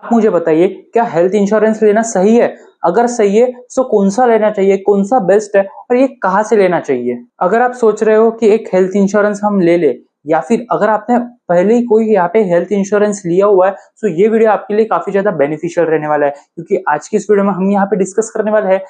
आप मुझे बताइए, क्या हेल्थ इंश्योरेंस लेना सही है? अगर सही है तो कौन सा लेना चाहिए, कौन सा बेस्ट है और ये कहाँ से लेना चाहिए? अगर आप सोच रहे हो कि एक हेल्थ इंश्योरेंस हम ले ले, या फिर अगर आपने पहले ही कोई यहाँ पे हेल्थ इंश्योरेंस लिया हुआ है, तो ये वीडियो आपके लिए काफी ज्यादा बेनिफिशियल रहने वाला है, क्योंकि आज की इस वीडियो में हम यहाँ पे डिस्कस करने वाले हैं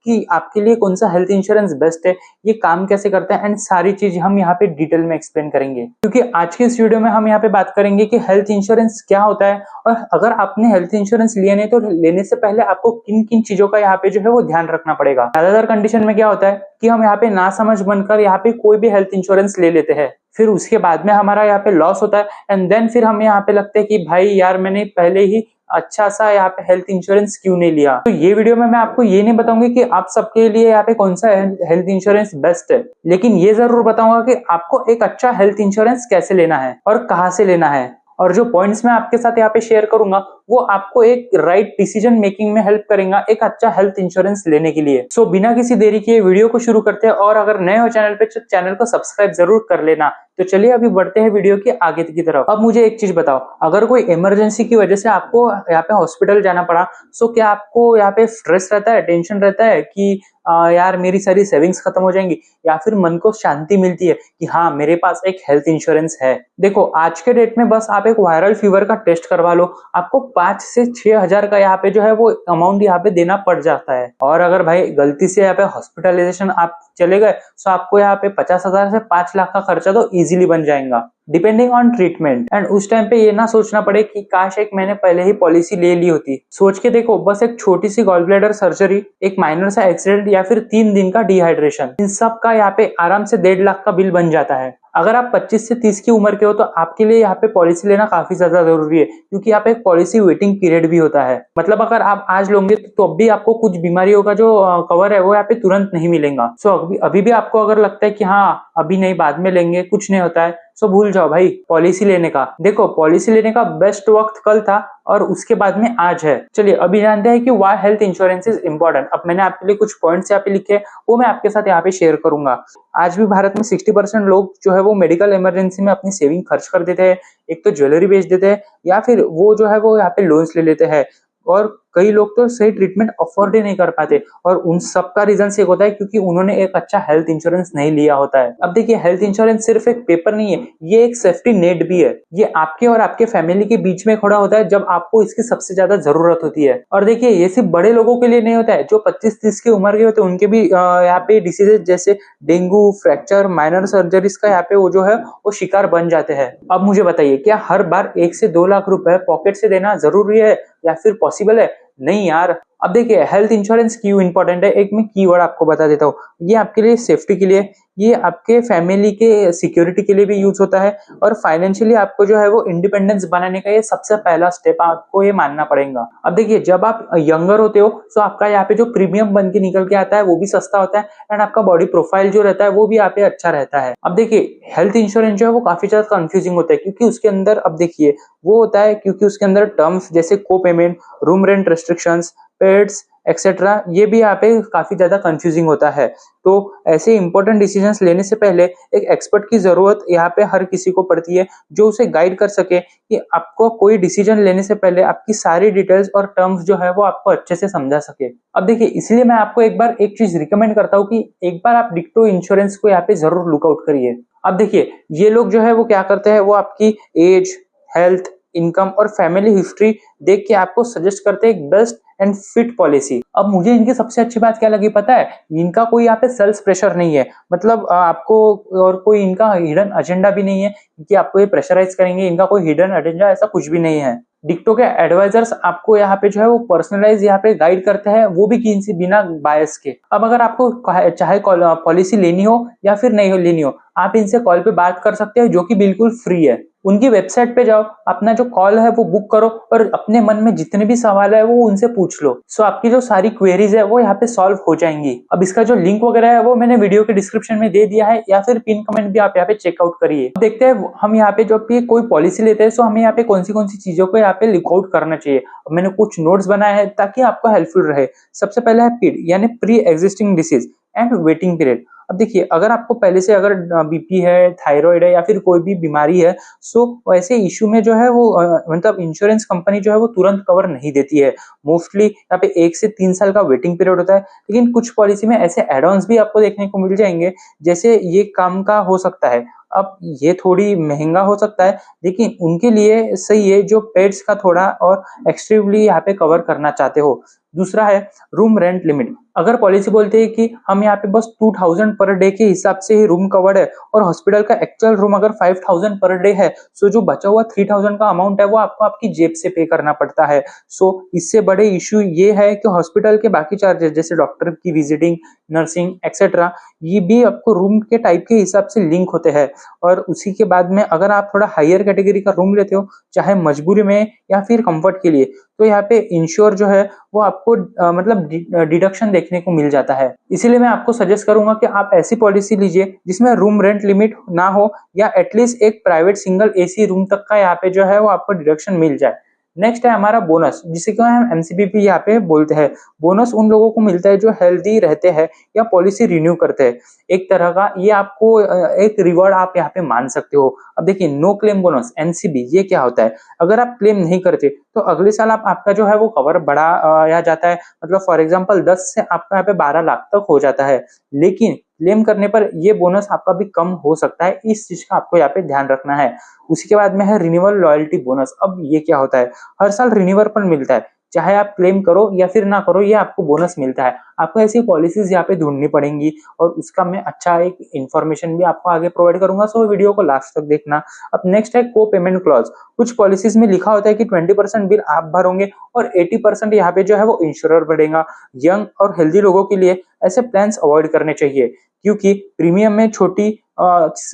कि आपके लिए कौन सा हेल्थ इंश्योरेंस बेस्ट है, ये काम कैसे करता है, एंड सारी चीज हम यहाँ पे डिटेल में एक्सप्लेन करेंगे। क्योंकि आज के इस वीडियो में हम यहाँ पे बात करेंगे कि हेल्थ इंश्योरेंस क्या होता है, और अगर आपने हेल्थ इंश्योरेंस लिया नहीं तो लेने से पहले आपको किन किन चीजों का यहाँ पे जो है वो ध्यान रखना पड़ेगा। ज्यादातर कंडीशन में क्या होता है कि हम यहाँ पे ना समझ बनकर यहाँ पे कोई भी हेल्थ इंश्योरेंस ले लेते हैं, फिर उसके बाद में हमारा यहाँ पे लॉस होता है, एंड देन फिर हमें यहाँ पे लगता है कि भाई यार मैंने पहले ही अच्छा सा यहाँ पे हेल्थ इंश्योरेंस क्यों नहीं लिया। तो ये वीडियो में मैं आपको ये नहीं बताऊंगी कि आप सबके लिए यहाँ पे कौन सा हेल्थ इंश्योरेंस बेस्ट है, लेकिन ये जरूर बताऊंगा कि आपको एक अच्छा हेल्थ इंश्योरेंस कैसे लेना है और कहाँ से लेना है। और जो पॉइंट्स मैं आपके साथ यहाँ पे शेयर करूंगा वो आपको एक राइट डिसीजन मेकिंग में हेल्प करेगा एक अच्छा हेल्थ इंश्योरेंस लेने के लिए। सो बिना किसी देरी के वीडियो को शुरू करते हैं, और अगर नए हो चैनल पे तो चैनल को सब्सक्राइब जरूर कर लेना। तो चलिए अभी बढ़ते हैं वीडियो के आगे की तरफ। अब मुझे एक चीज बताओ, अगर कोई इमरजेंसी की वजह से आपको यहाँ पे हॉस्पिटल जाना पड़ा, सो क्या आपको यहाँ पे स्ट्रेस रहता है, टेंशन रहता है कि यार मेरी सारी सेविंग्स खत्म हो जाएंगी, या फिर मन को शांति मिलती है कि हाँ मेरे पास एक हेल्थ इंश्योरेंस है? देखो आज के डेट में बस आप एक वायरल फीवर का टेस्ट करवा लो, आपको 5 से 6 हजार का यहाँ पे जो है वो अमाउंट यहाँ पे देना पड़ जाता है। और अगर भाई गलती से यहाँ पे हॉस्पिटलाइजेशन आप चले गए तो आपको यहाँ पे 50,000 से 5 लाख का खर्चा तो इजीली बन जाएगा, डिपेंडिंग ऑन ट्रीटमेंट। एंड उस टाइम पे ये ना सोचना पड़े कि काश एक मैंने पहले ही पॉलिसी ले ली होती। सोच के देखो, बस एक छोटी सी गॉल ब्लैडर सर्जरी, एक माइनर सा एक्सीडेंट, या फिर 3 दिन का डिहाइड्रेशन, इन सब का यहाँ पे आराम से 1.5 लाख का बिल बन जाता है। अगर आप 25 से 30 की उम्र के हो तो आपके लिए यहाँ पे पॉलिसी लेना काफी ज्यादा जरूरी है, क्योंकि यहाँ पे एक पॉलिसी वेटिंग पीरियड भी होता है। मतलब अगर आप आज लोगे तो अब भी आपको कुछ बीमारियों का जो कवर है वो यहाँ पे तुरंत नहीं मिलेगा। सो अभी भी आपको अगर लगता है कि हाँ अभी नहीं बाद में लेंगे, कुछ नहीं होता है, सो भूल जाओ भाई पॉलिसी लेने का। देखो पॉलिसी लेने का बेस्ट वक्त कल था और उसके बाद में आज है। चलिए अभी जानते हैं कि why health insurance is important. अब मैंने आपके लिए कुछ पॉइंट्स यहाँ पे लिखे, वो मैं आपके साथ यहाँ पे शेयर करूंगा। आज भी भारत में 60% लोग जो है वो मेडिकल इमरजेंसी में अपनी सेविंग खर्च कर देते हैं, एक तो ज्वेलरी बेच देते हैं, या फिर वो जो है वो यहाँ पे लोन्स ले लेते हैं, और कई लोग तो सही ट्रीटमेंट अफोर्ड ही नहीं कर पाते। और उन सब का रीजन से होता है क्योंकि उन्होंने एक अच्छा हेल्थ इंश्योरेंस नहीं लिया होता है। अब देखिए हेल्थ इंश्योरेंस सिर्फ एक पेपर नहीं है, ये एक सेफ्टी नेट भी है। ये आपके और आपके फैमिली के बीच में खड़ा होता है जब आपको इसकी सबसे ज्यादा जरूरत होती है। और देखिए ये सिर्फ बड़े लोगों के लिए नहीं होता है, जो 25-30 की उम्र के होते हैं उनके भी यहाँ पे डिसीजेज जैसे डेंगू, फ्रैक्चर, माइनर सर्जरीज का यहाँ पे वो जो है वो शिकार बन जाते हैं। अब मुझे बताइए, क्या हर बार 1 से 2 लाख रुपए पॉकेट से देना जरूरी है या फिर पॉसिबल है? नहीं यार। अब देखिए हेल्थ इंश्योरेंस क्यों इंपॉर्टेंट है, एक मैं कीवर्ड आपको बता देता हूँ। ये आपके लिए सेफ्टी के लिए, ये आपके फैमिली के सिक्योरिटी के लिए भी यूज होता है, और फाइनेंशियली आपको जो है वो इंडिपेंडेंस बनाने का ये सबसे पहला स्टेप आपको ये मानना पड़ेगा। अब देखिए जब आप यंगर होते हो तो आपका यहाँ पे जो प्रीमियम बन के निकल के आता है वो भी सस्ता होता है, एंड आपका बॉडी प्रोफाइल जो रहता है वो भी यहाँ पे अच्छा रहता है। अब देखिए हेल्थ इंश्योरेंस जो है वो काफी ज्यादा कंफ्यूजिंग होता है, क्योंकि उसके अंदर अब देखिए वो होता है, क्योंकि उसके अंदर टर्म्स जैसे को पेमेंट, रूम रेंट रेस्ट्रिक्शंस, पेड्स एक्सेट्रा, ये भी यहाँ पे काफी ज्यादा कंफ्यूजिंग होता है। तो ऐसे इंपॉर्टेंट डिसीजंस लेने से पहले एक एक्सपर्ट की जरूरत यहाँ पे हर किसी को पड़ती है, जो उसे गाइड कर सके कि आपको कोई डिसीजन लेने से पहले आपकी सारी डिटेल्स और टर्म्स जो है वो आपको अच्छे से समझा सके। अब देखिए इसलिए मैं आपको एक बार एक चीज रिकमेंड करता हूँ कि एक बार आप डिक्टो इंश्योरेंस को यहाँ पे जरूर लुकआउट करिए। अब देखिए ये लोग जो है वो क्या करते हैं, वो आपकी एज, हेल्थ, इनकम और फैमिली हिस्ट्री देख के आपको सजेस्ट करते हैं एक बेस्ट एंड फिट पॉलिसी। अब मुझे इनकी सबसे अच्छी बात क्या लगी पता है, इनका कोई यहाँ पे सेल्स प्रेशर नहीं है। मतलब आपको और कोई इनका हिडन एजेंडा भी नहीं है कि आपको ये प्रेशराइज करेंगे, इनका कोई हिडन एजेंडा ऐसा कुछ भी नहीं है। डिक्टो के एडवाइजर्स आपको यहाँ पे जो है वो पर्सनलाइज यहाँ पे गाइड करते हैं, वो भी किसी बिना बायस के। अब अगर आपको चाहे पॉलिसी लेनी हो या फिर नहीं लेनी हो, आप इनसे कॉल पे बात कर सकते हो, जो कि बिल्कुल फ्री है। उनकी वेबसाइट पे जाओ, अपना जो कॉल है वो बुक करो, और अपने मन में जितने भी सवाल है वो उनसे पूछ लो। सो आपकी जो सारी क्वेरीज है वो यहाँ पे सॉल्व हो जाएंगी। अब इसका जो लिंक वगैरह है वो मैंने वीडियो के डिस्क्रिप्शन में दे दिया है, या फिर पिन कमेंट भी आप यहाँ पे चेकआउट करिए। देखते हैं हम यहाँ पे जब भी कोई पॉलिसी लेते हैं तो हमें यहाँ पे कौन सी चीजों को यहाँ पे लुकआउट करना चाहिए। मैंने कुछ नोट्स बनाए हैं ताकि आपको हेल्पफुल रहे। सबसे पहले है पीड यानी pre existing disease and waiting period. अब देखिए, अगर आपको पहले से अगर बीपी है, थायराइड है या फिर कोई भी बीमारी है, सो ऐसे इश्यू में जो है वो मतलब इंश्योरेंस कंपनी जो है वो तुरंत कवर नहीं देती है। मोस्टली यहाँ पे 1 से 3 साल का वेटिंग पीरियड होता है, लेकिन कुछ पॉलिसी में ऐसे एड ऑन्स भी आपको देखने को मिल जाएंगे, जैसे ये काम का हो सकता है। अब ये थोड़ी महंगा हो सकता है, लेकिन उनके लिए सही है जो पेट्स का थोड़ा और एक्सट्रीमली यहाँ पे कवर करना चाहते हो। दूसरा है रूम रेंट लिमिट। अगर पॉलिसी बोलते हैं कि हम यहाँ पे बस 2000 पर डे के हिसाब से ही रूम कवर्ड है और हॉस्पिटल का एक्चुअल रूम अगर 5000 पर डे है, सो जो बचा हुआ 3000 का अमाउंट है वो आपको आपकी जेब से पे करना पड़ता है। सो इससे बड़े इश्यू ये है कि हॉस्पिटल के बाकी चार्जेस जैसे डॉक्टर की विजिटिंग, नर्सिंग एक्सेट्रा, ये भी आपको रूम के टाइप के हिसाब से लिंक होते हैं। और उसी के बाद में अगर आप थोड़ा हायर कैटेगरी का रूम लेते हो, चाहे मजबूरी में या फिर कंफर्ट के लिए, तो यहाँ पे इंश्योर जो है वो आपको मतलब डिडक्शन देखने को मिल जाता है। इसीलिए मैं आपको सजेस्ट करूंगा कि आप ऐसी पॉलिसी लीजिए जिसमें रूम रेंट लिमिट ना हो, या एटलीस्ट एक प्राइवेट सिंगल एसी रूम तक का यहाँ पे जो है वो आपको डिडक्शन मिल जाए। नेक्स्ट है हमारा बोनस, जिसे कि हम एमसीबीपी यहाँ पे बोलते हैं। बोनस उन लोगों को मिलता है जो हेल्दी रहते हैं या पॉलिसी रिन्यू करते हैं। एक तरह का ये आपको एक रिवॉर्ड आप यहाँ पे मान सकते हो। अब देखिए, नो क्लेम बोनस एनसीबी ये क्या होता है? अगर आप क्लेम नहीं करते तो अगले साल आपका जो है वो कवर बढ़ाया जाता है। मतलब फॉर एग्जांपल 10 से आपका यहाँ पे 12 लाख तक हो जाता है, लेकिन क्लेम करने पर ये बोनस आपका भी कम हो सकता है। इस चीज का आपको यहाँ पे ध्यान रखना है। उसी के बाद में है रिन्यूअल लॉयल्टी बोनस। अब ये क्या होता है? हर साल रिन्यूअल पर मिलता है, चाहे आप क्लेम करो या फिर ना करो, ये आपको बोनस मिलता है। आपको ऐसी पॉलिसीज यहाँ पे ढूंढनी पड़ेंगी और उसका मैं अच्छा एक इन्फॉर्मेशन भी आपको आगे प्रोवाइड करूंगा, सो वीडियो को लास्ट तक देखना। अब नेक्स्ट है को पेमेंट क्लॉज। कुछ पॉलिसीज में लिखा होता है कि 20% बिल आप भरोगे और 80% यहाँ पे जो है वो इंश्योरर भरेगा। यंग और हेल्दी लोगों के लिए ऐसे प्लान्स अवॉइड करने चाहिए, क्योंकि प्रीमियम में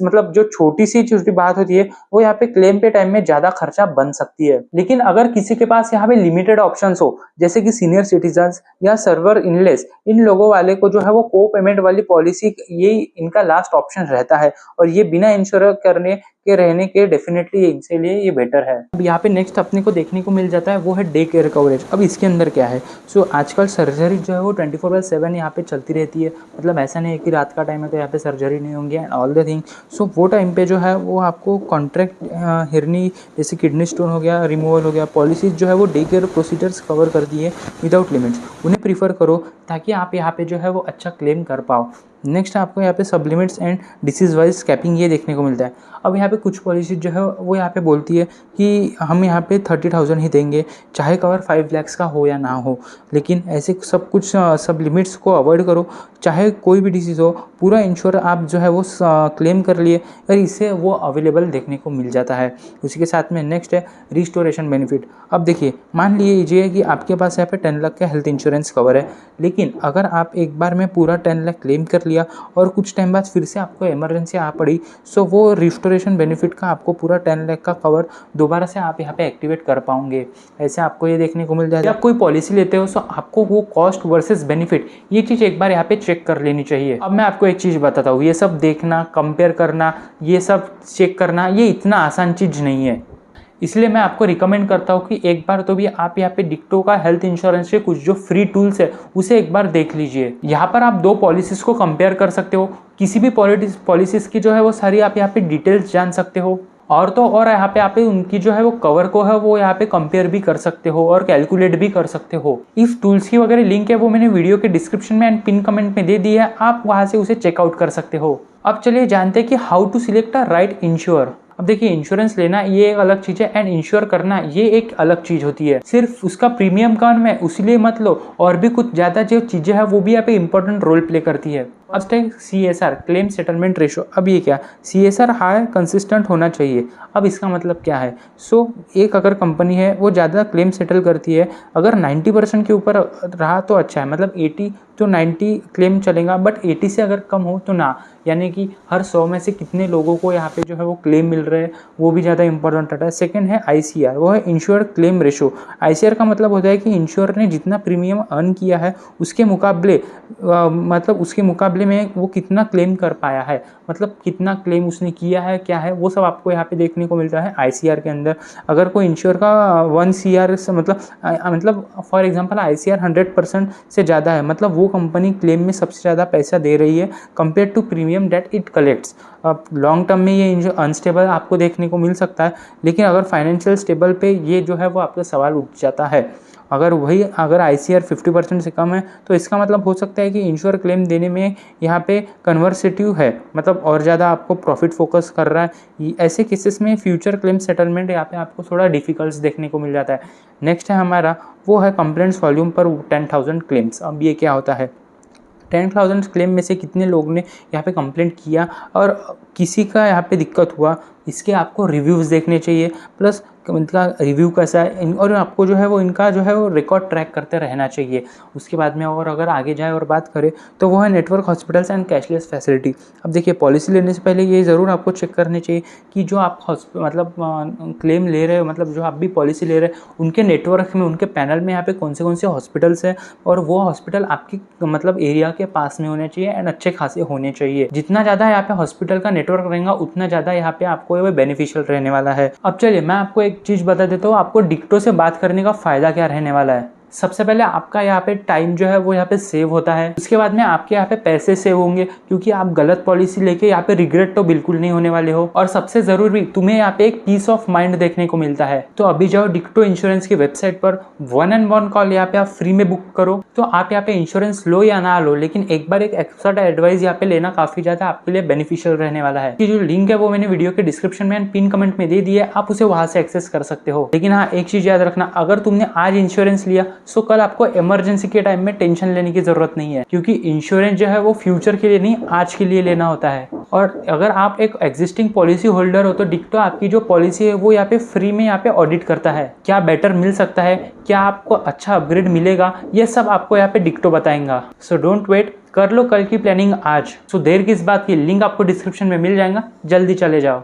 मतलब जो छोटी बात होती है वो यहाँ पे क्लेम पे टाइम में ज्यादा खर्चा बन सकती है। लेकिन अगर किसी के पास यहाँ पे लिमिटेड ऑप्शंस हो, जैसे कि सीनियर सिटीजन्स या सर्वर इनलेस, इन लोगों वाले को जो है वो को पेमेंट वाली पॉलिसी ये इनका लास्ट ऑप्शन रहता है, और ये बिना इंश्योर करने के रहने के डेफिनेटली इनके लिए ये बेटर है। अब यहाँ पे नेक्स्ट अपने को देखने को मिल जाता है वो है डे केयर कवरेज। अब इसके अंदर क्या है? सो आजकल सर्जरी जो है वो 24/7 यहाँ पे चलती रहती है। मतलब ऐसा नहीं है कि रात का टाइम है तो यहाँ पे सर्जरी नहीं होंगी एंड ऑल द थिंग। सो वो टाइम पे जो है वो आपको कॉन्ट्रैक्ट हिरनी जैसे किडनी स्टोन हो गया, रिमूवल हो गया, पॉलिसीज जो है वो डे केयर प्रोसीजर्स कवर कर दिए विदाउट लिमिट्स। उन्हें प्रीफर करो ताकि आप यहाँ पे जो है वो अच्छा क्लेम कर पाओ। नेक्स्ट आपको यहाँ पे सब limits and disease wise capping ये देखने को मिलता है। अब यहाँ पे कुछ पॉलिसी जो है वो यहाँ पे बोलती है कि हम यहाँ पे 30,000 ही देंगे, चाहे कवर 5 लाख का हो या ना हो। लेकिन ऐसे सब कुछ सब लिमिट्स को अवॉइड करो, चाहे कोई भी डिसीज़ हो, पूरा इंश्योर आप जो है वो क्लेम कर लिए और इससे वो अवेलेबल देखने को मिल जाता है। उसी के साथ में नेक्स्ट है रिस्टोरेशन बेनिफिट। अब देखिए, मान लीजिए कि आपके पास यहाँ पे 10 लाख का हेल्थ इंश्योरेंस कवर है, लेकिन अगर आप एक बार में पूरा 10 लाख क्लेम कर लिया और कुछ टाइम बाद फिर से आपको इमरजेंसी आ पड़ी, सो वो रिस्टोरेशन बेनिफिट का आपको पूरा 10 लाख का कवर दोबारा से आप यहाँ पे एक्टिवेट कर पाओगे। ऐसे आपको ये देखने को मिल जाएगा। आप कोई पॉलिसी लेते हो, सो आपको वो कॉस्ट वर्सेस बेनिफिट ये चीज़ एक बार यहाँ पे चेक कर लेनी चाहिए। अब मैं आपको एक चीज़ बताता हूँ, ये सब देखना, कंपेयर करना, ये सब चेक करना, ये इतना आसान चीज़ नहीं है। इसलिए मैं आपको रिकमेंड करता हूँ कि एक बार तो भी आप यहाँ पे डिक्टो का हेल्थ इंश्योरेंस के कुछ जो फ्री टूल्स है उसे एक बार देख लीजिए। यहाँ पर आप 2 पॉलिसीज को कंपेयर कर सकते हो। किसी भी पॉलिसीज की जो है वो सारी आप यहाँ पे डिटेल्स जान सकते हो, और तो और यहाँ पे आप उनकी जो है वो कवर को है वो यहाँ पे कंपेयर भी कर सकते हो और कैलकुलेट भी कर सकते हो। इस टूल्स की वगैरह लिंक है वो मैंने वीडियो के डिस्क्रिप्शन में एंड पिन कमेंट में दे दी है, आप वहाँ से उसे चेकआउट कर सकते हो। अब चलिए जानते हैं कि how to select a right insure. अब देखिए, इंश्योरेंस लेना ये एक अलग चीज़ है एंड इंश्योर करना ये एक अलग चीज़ होती है। सिर्फ उसका प्रीमियम कम है उसलिए मत लो, और भी कुछ ज़्यादा जो चीज़ें हैं वो भी यहाँ पे इंपॉर्टेंट रोल प्ले करती है। अब CSR क्लेम सेटलमेंट रेशो। अब ये क्या? CSR हाई कंसिस्टेंट होना चाहिए। अब इसका मतलब क्या है? एक अगर कंपनी है वो ज़्यादा क्लेम सेटल करती है, अगर 90% के ऊपर रहा तो अच्छा है, मतलब 80 तो 90 क्लेम चलेगा, बट 80 से अगर कम हो तो ना। यानी कि हर 100 में से कितने लोगों को यहाँ पे जो है वो क्लेम मिल रहे हैं वो भी ज़्यादा इंपॉर्टेंट होता है। सेकंड है ICR, वो है इंश्योर क्लेम रेशो। ICR का मतलब होता है कि इंश्योर ने जितना प्रीमियम अर्न किया है उसके मुकाबले वाले में वो कितना क्लेम कर पाया है, मतलब कितना क्लेम उसने किया है, क्या है, वो सब आपको यहाँ पे देखने को मिलता है ICR के अंदर। अगर कोई इंश्योर का 1 CR से मतलब फॉर एग्जांपल ICR 100% से ज़्यादा है, मतलब वो कंपनी क्लेम में सबसे ज़्यादा पैसा दे रही है compare to premium that it collects. अब लॉन्ग टर्म में ये अनस्टेबल आपको देखने को मिल सकता है, लेकिन अगर फाइनेंशियल स्टेबल पे ये जो है वो आपका सवाल उठ जाता है। अगर ICR 50% से कम है तो इसका मतलब हो सकता है कि इंश्योर क्लेम देने में यहाँ पे कन्वर्सेटिव है, मतलब और ज़्यादा आपको प्रॉफिट फोकस कर रहा है। ऐसे केसेस में फ्यूचर क्लेम सेटलमेंट यहाँ पे आपको थोड़ा डिफिकल्ट देखने को मिल जाता है। नेक्स्ट है हमारा, वो है कंप्लेंट्स वॉल्यूम पर 10,000 क्लेम्स। अब ये क्या होता है, 10,000 क्लेम में से कितने लोग ने यहाँ पे कंप्लेंट किया और किसी का यहाँ पे दिक्कत हुआ, इसके आपको रिव्यूज़ देखने चाहिए, प्लस इनका रिव्यू कैसा है, और आपको जो है वो इनका जो है वो रिकॉर्ड ट्रैक करते रहना चाहिए। उसके बाद में और अगर आगे जाए और बात करें तो वो है network hospitals and cashless facility. अब देखिए, पॉलिसी लेने से पहले ये ज़रूर आपको चेक करने चाहिए कि जो आप मतलब क्लेम ले रहे हो, मतलब जो आप भी पॉलिसी ले रहे हैं, उनके नेटवर्क में, उनके पैनल में यहाँ पे कौन से हॉस्पिटल्स है, और वो हॉस्पिटल आपकी मतलब एरिया के पास में होने चाहिए एंड अच्छे खासे होने चाहिए। जितना ज़्यादा यहाँ पे हॉस्पिटल का नेटवर्क रहेगा उतना ज़्यादा यहाँ पे आपको वो बेनिफिशियल रहने वाला है। अब चलिए मैं आपको एक चीज़ बता देता हूँ, आपको डिक्टो से बात करने का फ़ायदा क्या रहने वाला है। सबसे पहले आपका यहाँ पे टाइम जो है वो यहाँ पे सेव होता है। उसके बाद में आपके यहाँ पे पैसे सेव होंगे, क्योंकि आप गलत पॉलिसी लेके यहाँ पे रिग्रेट तो बिल्कुल नहीं होने वाले हो। और सबसे ज़रूरी, तुम्हें यहाँ पे एक पीस ऑफ माइंड देखने को मिलता है। तो अभी जाओ डिक्टो इंश्योरेंस की वेबसाइट पर, 1-on-1 कॉल यहाँ पे आप फ्री में बुक करो। तो आप यहाँ पे इंश्योरेंस लो या ना लो, लेकिन एक बार एक एक्सपर्ट एडवाइस यहाँ पे लेना काफ़ी ज़्यादा आपके लिए बेनिफिशियल रहने वाला है। कि जो लिंक है वो मैंने वीडियो के डिस्क्रिप्शन में पिन कमेंट में दे दिया, आप उसे वहां से एक्सेस कर सकते हो। लेकिन हाँ, एक चीज़ याद रखना, अगर तुमने आज इंश्योरेंस लिया सो कल आपको इमरजेंसी के टाइम में टेंशन लेने की जरूरत नहीं है, क्योंकि इंश्योरेंस जो है वो फ्यूचर के लिए नहीं, आज के लिए लेना होता है। और अगर आप एक एग्जिस्टिंग पॉलिसी होल्डर हो तो डिक्टो आपकी जो पॉलिसी है वो यहाँ पे फ्री में यहाँ पे ऑडिट करता है। क्या बेटर मिल सकता है, क्या आपको अच्छा अपग्रेड मिलेगा, ये सब आपको यहाँ पे डिक्टो बताएंगा। सो डोंट वेट, कर लो कल की प्लानिंग आज। सो देर किस बात की, लिंक आपको डिस्क्रिप्शन में मिल जाएगा, जल्दी चले जाओ।